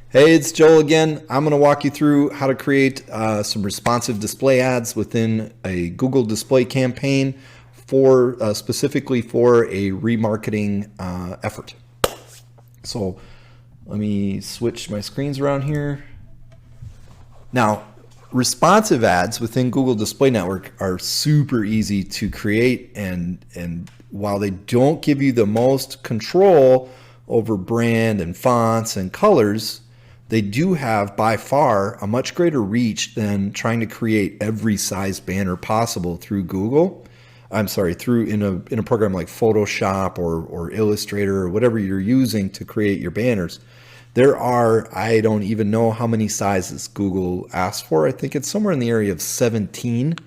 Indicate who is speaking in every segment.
Speaker 1: Hey, it's Joel again. I'm going to walk you through how to create some responsive display ads within a Google display campaign for specifically for a remarketing effort. So let me switch my screens around here. Now, responsive ads within Google Display Network are super easy to create, and while they don't give you the most control over brand and fonts and colors, they do have by far a much greater reach than trying to create every size banner possible through Google. Through in a program like Photoshop or Illustrator or whatever you're using to create your banners. There are, I don't even know how many sizes Google asks for. I think it's somewhere in the area of 17.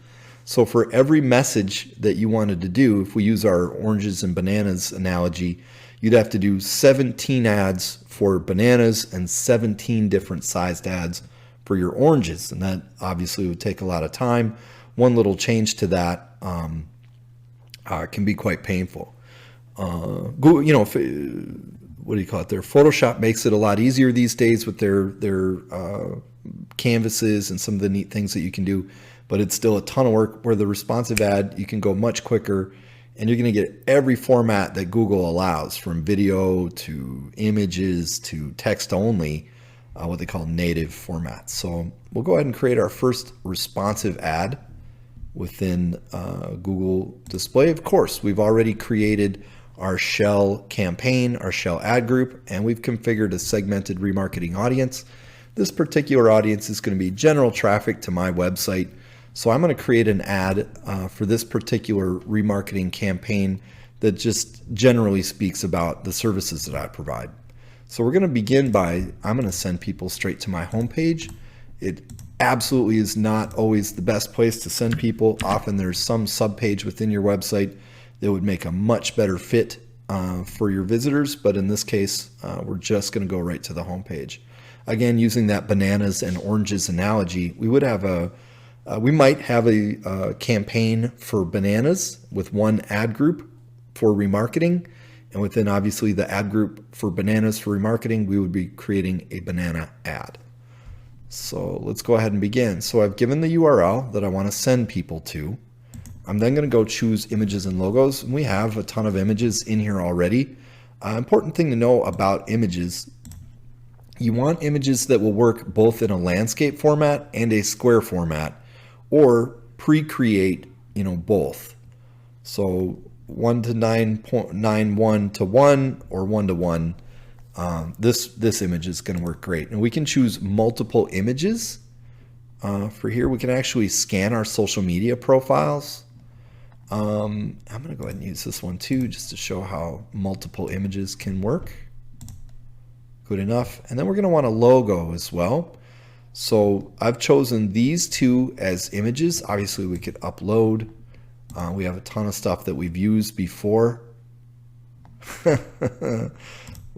Speaker 1: So for every message that you wanted to do, if we use our oranges and bananas analogy, you'd have to do 17 ads for bananas and 17 different sized ads for your oranges. And that obviously would take a lot of time. One little change to that can be quite painful. Google, what do you call it there? Photoshop makes it a lot easier these days with their canvases and some of the neat things that you can do, but it's still a ton of work. Where the responsive ad, you can go much quicker, and you're going to get every format that Google allows, from video to images to text only, what they call native formats. So we'll go ahead and create our first responsive ad within Google Display. Of course, we've already created our shell campaign, our shell ad group, and we've configured a segmented remarketing audience. This particular audience is going to be general traffic to my website. So I'm going to create an ad for this particular remarketing campaign that just generally speaks about the services that I provide. So we're going to begin by, I'm going to send people straight to my homepage. It absolutely is not always the best place to send people. Often there's some subpage within your website that would make a much better fit for your visitors, but in this case, we're just going to go right to the homepage. Again, using that bananas and oranges analogy, we might have a campaign for bananas with one ad group for remarketing, and within obviously the ad group for bananas for remarketing, we would be creating a banana ad. So let's go ahead and begin. So I've given the URL that I want to send people to. I'm then going to go choose images and logos. And we have a ton of images in here already. Important thing to know about images, you want images that will work both in a landscape format and a square format, or pre-create, both. So 1 to 9.91 to 1 or 1 to 1. This image is going to work great. And we can choose multiple images. For here, we can actually scan our social media profiles. I'm going to go ahead and use this one too, just to show how multiple images can work. Good enough. And then we're going to want a logo as well. So I've chosen these two as images. Obviously, we could upload. We have a ton of stuff that we've used before. We'll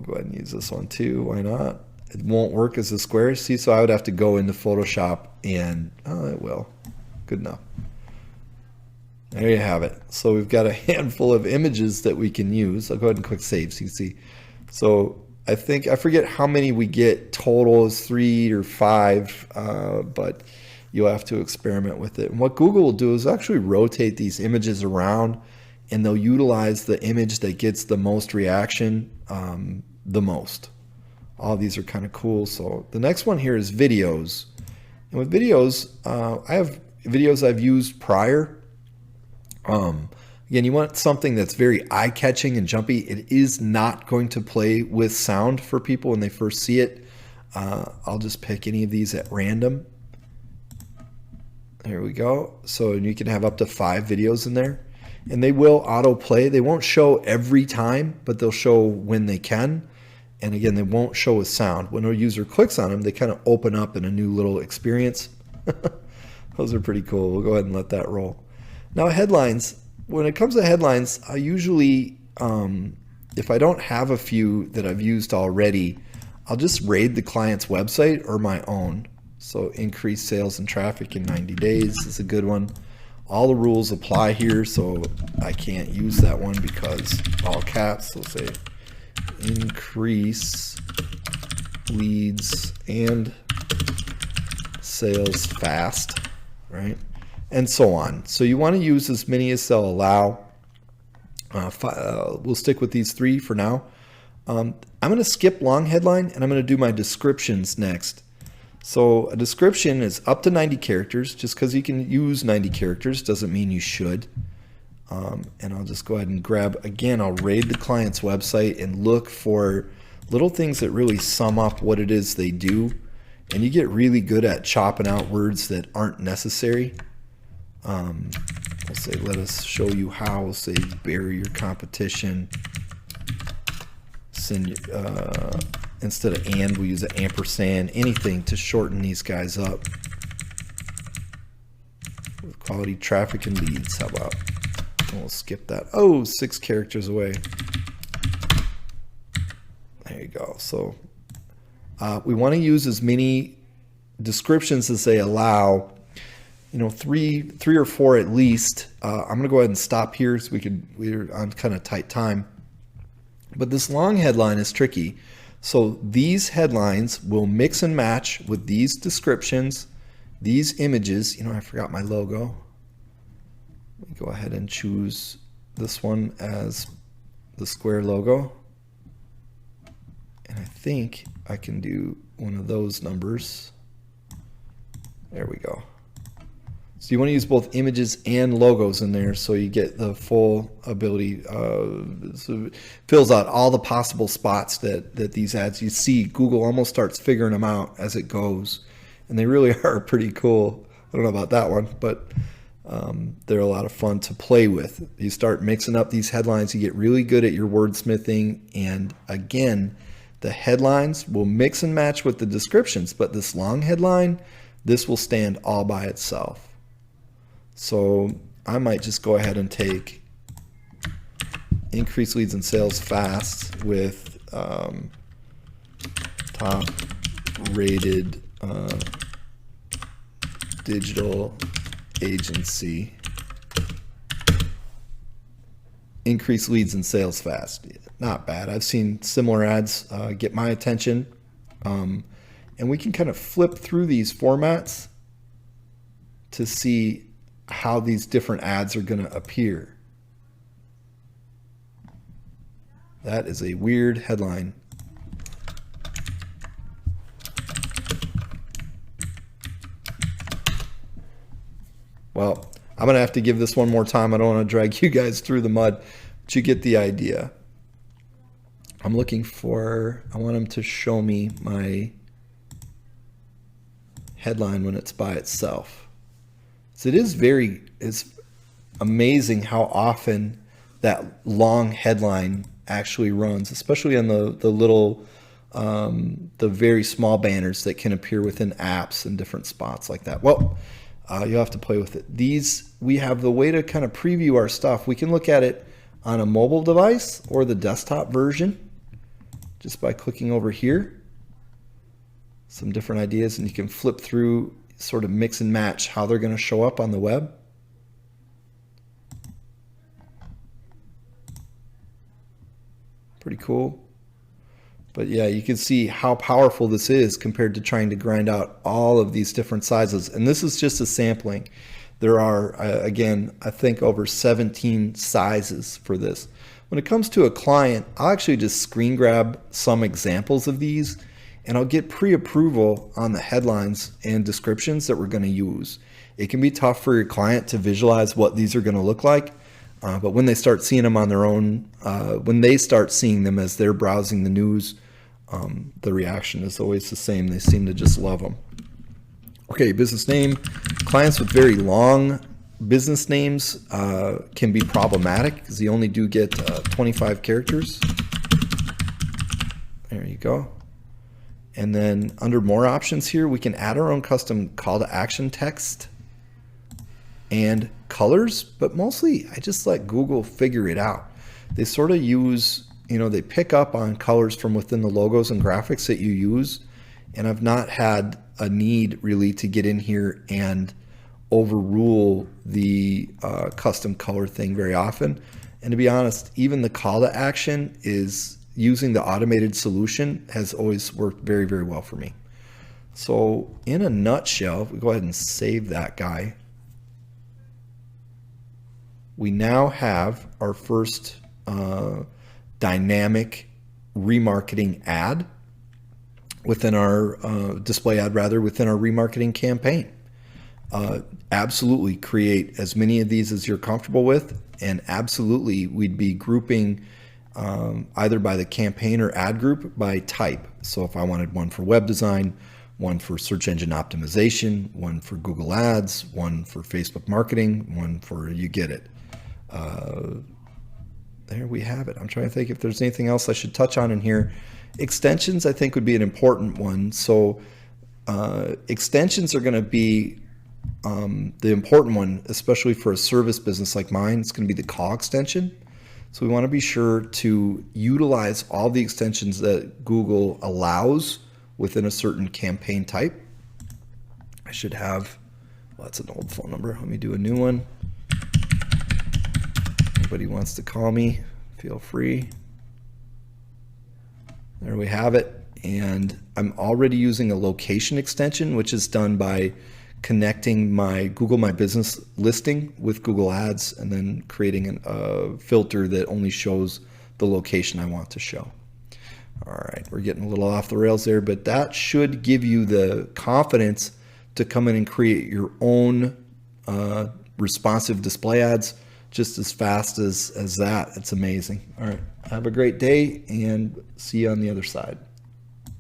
Speaker 1: go ahead and use this one too. Why not? It won't work as a square. See, so I would have to go into Photoshop and, it will. Good enough. There you have it. So we've got a handful of images that we can use. I'll go ahead and click save so you can see. So I forget how many we get total, is 3 or 5, but you'll have to experiment with it. And what Google will do is actually rotate these images around, and they'll utilize the image that gets the most reaction the most. All these are kind of cool. So the next one here is videos. And with videos, I have videos I've used prior. Again, you want something that's very eye-catching and jumpy. It is not going to play with sound for people when they first see it. I'll just pick any of these at random. There we go. So you can have up to 5 videos in there. And they will autoplay. They won't show every time, but they'll show when they can. And again, they won't show with sound. When a user clicks on them, they kind of open up in a new little experience. Those are pretty cool. We'll go ahead and let that roll. Now headlines. When it comes to headlines, I usually, if I don't have a few that I've used already, I'll just raid the client's website or my own. So increase sales and traffic in 90 days is a good one. All the rules apply here, so I can't use that one because all caps will say increase leads and sales fast, right? And so on. So you want to use as many as they'll allow. We'll stick with these 3 for now. I'm going to skip long headline and I'm going to do my descriptions next. So a description is up to 90 characters. Just because you can use 90 characters doesn't mean you should. And I'll just go ahead and grab, again, I'll raid the client's website and look for little things that really sum up what it is they do. And you get really good at chopping out words that aren't necessary. I'll say, let us show you how, say, bury your competition. Send, instead of and, we use an ampersand, anything to shorten these guys up. With quality traffic and leads, how about? We'll skip that. Oh, 6 characters away. There you go. So we want to use as many descriptions as they allow. You know, three or 4 at least. I'm going to go ahead and stop here so we're on kind of tight time. But this long headline is tricky. So these headlines will mix and match with these descriptions, these images. You know, I forgot my logo. Let me go ahead and choose this one as the square logo. And I think I can do one of those numbers. There we go. So you want to use both images and logos in there so you get the full ability. So it fills out all the possible spots that these ads, you see Google almost starts figuring them out as it goes. And they really are pretty cool. I don't know about that one, but they're a lot of fun to play with. You start mixing up these headlines, you get really good at your wordsmithing. And again, the headlines will mix and match with the descriptions, but this long headline, this will stand all by itself. So I might just go ahead and take increase leads and sales fast with top rated digital agency. Increase leads and sales fast. Not bad. I've seen similar ads get my attention. And we can kind of flip through these formats to see how these different ads are going to appear. That is a weird headline. Well, I'm going to have to give this one more time. I don't want to drag you guys through the mud, but you get the idea. I'm looking for, I want them to show me my headline when it's by itself. So it's amazing how often that long headline actually runs, especially on the little, the very small banners that can appear within apps and different spots like that. Well, you'll have to play with it. These, we have the way to kind of preview our stuff. We can look at it on a mobile device or the desktop version just by clicking over here. Some different ideas, and you can flip through, sort of mix and match how they're going to show up on the web. Pretty cool. But yeah, you can see how powerful this is compared to trying to grind out all of these different sizes. And this is just a sampling. There are, again, I think over 17 sizes for this. When it comes to a client, I'll actually just screen grab some examples of these, and I'll get pre-approval on the headlines and descriptions that we're going to use. It can be tough for your client to visualize what these are going to look like, but when they start seeing them on their own, when they start seeing them as they're browsing the news, the reaction is always the same. They seem to just love them. Okay, business name. Clients with very long business names can be problematic because you only do get 25 characters. There you go. And then under more options here, we can add our own custom call to action text and colors, but mostly I just let Google figure it out. They sort of use, you know, they pick up on colors from within the logos and graphics that you use. And I've not had a need really to get in here and overrule the custom color thing very often. And to be honest, even the call to action is using the automated solution has always worked very, very well for me. So in a nutshell, we go ahead and save that guy. We now have our first dynamic remarketing ad within our display ad, rather, within our remarketing campaign. Absolutely create as many of these as you're comfortable with, and absolutely we'd be grouping either by the campaign or ad group by type. So if I wanted one for web design, one for search engine optimization, one for Google Ads, one for Facebook marketing, one for, you get it. There we have it. I'm trying to think if there's anything else I should touch on in here. Extensions, I think, would be an important one. So extensions are going to be the important one, especially for a service business like mine. It's going to be the call extension. So we want to be sure to utilize all the extensions that Google allows within a certain campaign type. I should have, well, that's an old phone number. Let me do a new one. Anybody wants to call me, feel free. There we have it. And I'm already using a location extension, which is done by connecting my Google My Business listing with Google Ads and then creating a filter that only shows the location I want to show. All right, we're getting a little off the rails there, but that should give you the confidence to come in and create your own responsive display ads just as fast as that. It's amazing. All right, have a great day and see you on the other side.